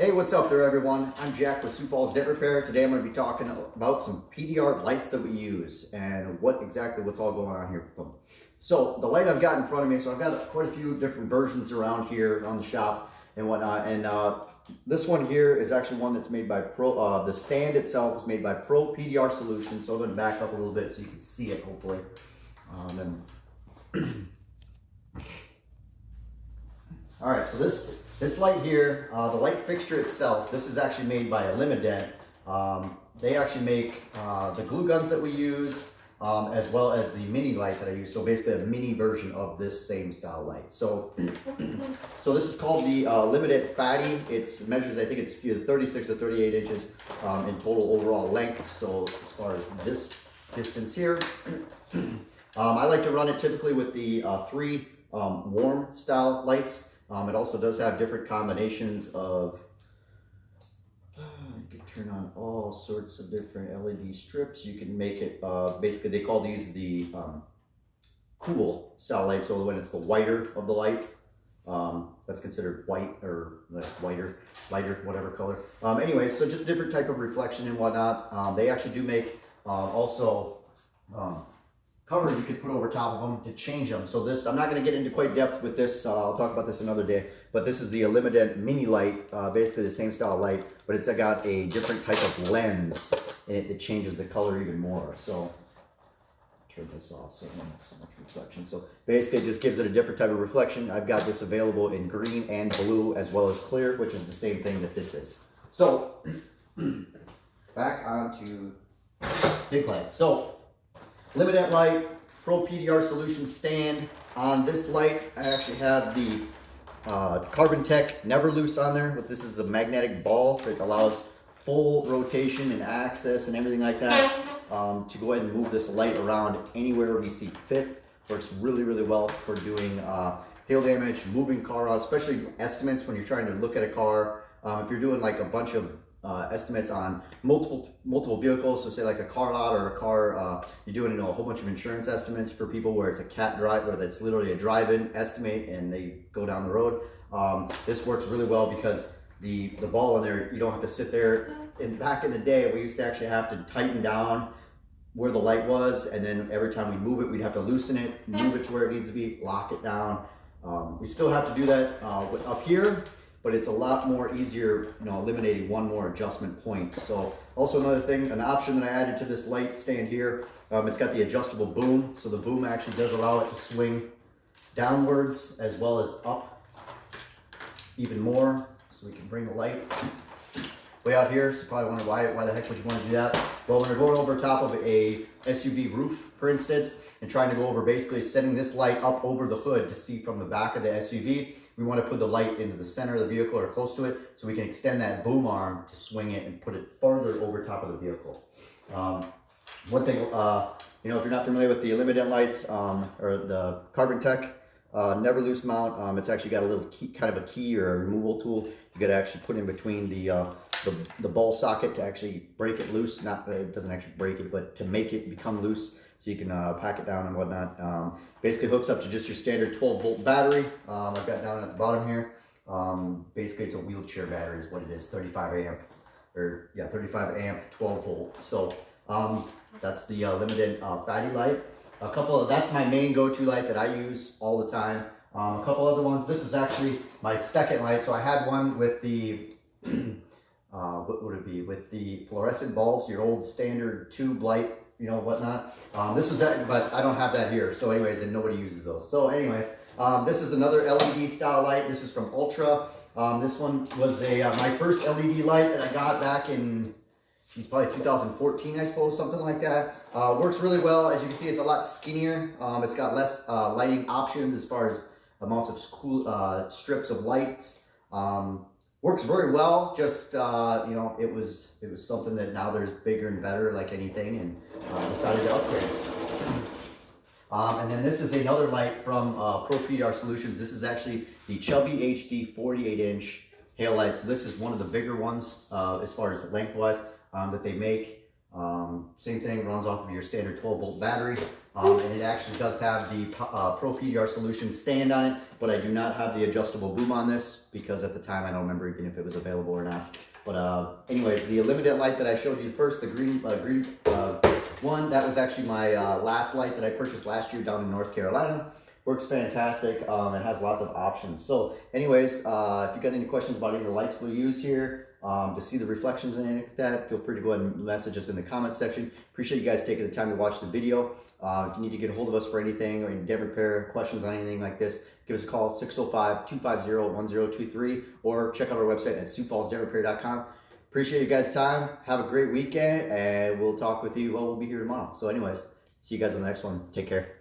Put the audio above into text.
Hey, what's up there, everyone? I'm Jack with Sioux Dent Repair. Today I'm going to be talking about some PDR lights that we use and what's all going on here with them. So the light I've got in front of me, so I've got quite a few different versions around here on the shop and whatnot. And this one here is actually one that's made by Pro. The stand itself is made by Pro PDR Solutions. So I'm going to back up a little bit so you can see it, hopefully. All right, so this light here, the light fixture itself, this is actually made by elimadent. They actually make the glue guns that we use, as well as the mini light that I use. So basically a mini version of this same style light. So, this is called the elimadent Fatty. It measures, I think it's either 36 or 38 inches in total overall length. So as far as this distance here, I like to run it typically with the 3 warm style lights. It also does have different combinations of, you can turn on all sorts of different LED strips. You can make it, basically they call these the cool style light. So when it's the whiter of the light, that's considered white or lighter, whatever color. Anyway, so just different type of reflection and whatnot. They actually do make also covers you could put over top of them to change them. So this, I'm not going to get into quite depth with this. I'll talk about this another day. But this is the elimadent mini light, basically the same style light, but it's got a different type of lens in it that changes the color even more. So turn this off so I don't have so much reflection. So basically it just gives it a different type of reflection. I've got this available in green and blue as well as clear, which is the same thing that this is. So back onto big lights. So elimadent light, Pro PDR Solutions stand. On this light, I actually have the Carbon Tech Never Loose on there. But this is a magnetic ball that allows full rotation and access and everything like that to go ahead and move this light around anywhere we see fit. Works really, really well for doing hail damage, moving car out, especially estimates when you're trying to look at a car. If you're doing like a bunch of estimates on multiple vehicles, so say like a car lot or a car, you're doing a whole bunch of insurance estimates for people where it's a cat drive, where that's literally a drive-in estimate and they go down the road. This works really well because the ball in there, you don't have to sit there. And back in the day, we used to actually have to tighten down where the light was, and then every time we move it, we'd have to loosen it, move it to where it needs to be, lock it down. We still have to do that up here, but it's a lot more easier, eliminating one more adjustment point. So also another thing, an option that I added to this light stand here, it's got the adjustable boom. So the boom actually does allow it to swing downwards as well as up even more. So we can bring the light way out here. So probably wonder why the heck would you want to do that? Well, when you're going over top of a SUV roof, for instance, and trying to go over basically setting this light up over the hood to see from the back of the SUV, we want to put the light into the center of the vehicle or close to it so we can extend that boom arm to swing it and put it farther over top of the vehicle. One thing, if you're not familiar with the elimadent lights or the Carbon Tech Never Loose mount, it's actually got a little key, kind of a key or a removal tool. You got to actually put in between the ball socket to actually break it loose. It doesn't actually break it, but to make it become loose so you can pack it down and whatnot. Basically hooks up to just your standard 12-volt battery. I've got down at the bottom here. Basically it's a wheelchair battery is what it is, 35 amp, 12 volt. So that's the elimadent Fatty light. That's my main go-to light that I use all the time. A couple other ones. This is actually my second light. So I had one with the, what would it be? With the fluorescent bulbs, your old standard tube light, whatnot. This was that, but I don't have that here. So anyways, and nobody uses those. So anyways, this is another LED style light. This is from Ultra. This one was my first LED light that I got back in, probably 2014, I suppose, something like that. Works really well. As you can see, it's a lot skinnier. It's got less lighting options as far as amounts of cool strips of lights. Works very well. Just it was something that now there's bigger and better, like anything, and decided to upgrade. And then this is another light from Pro PDR Solutions. This is actually the Chubby HD 48-inch hail light. So this is one of the bigger ones as far as lengthwise that they make. Same thing, runs off of your standard 12-volt battery. And it actually does have the Pro PDR solution stand on it, but I do not have the adjustable boom on this because at the time I don't remember even if it was available or not. But anyways, the elimadent light that I showed you first, the green one, that was actually my last light that I purchased last year down in North Carolina. Works fantastic. It has lots of options. So anyways, if you got any questions about any of the lights we use here, to see the reflections and anything like that, feel free to go ahead and message us in the comment section. Appreciate you guys taking the time to watch the video. If you need to get a hold of us for anything or you get repair questions on anything like this, give us a call, 605-250-1023, or check out our website at SiouxFallsDentRepair.com. Appreciate you guys' time. Have a great weekend, and we'll talk with you. Well, we'll be here tomorrow. So anyways, see you guys on the next one. Take care.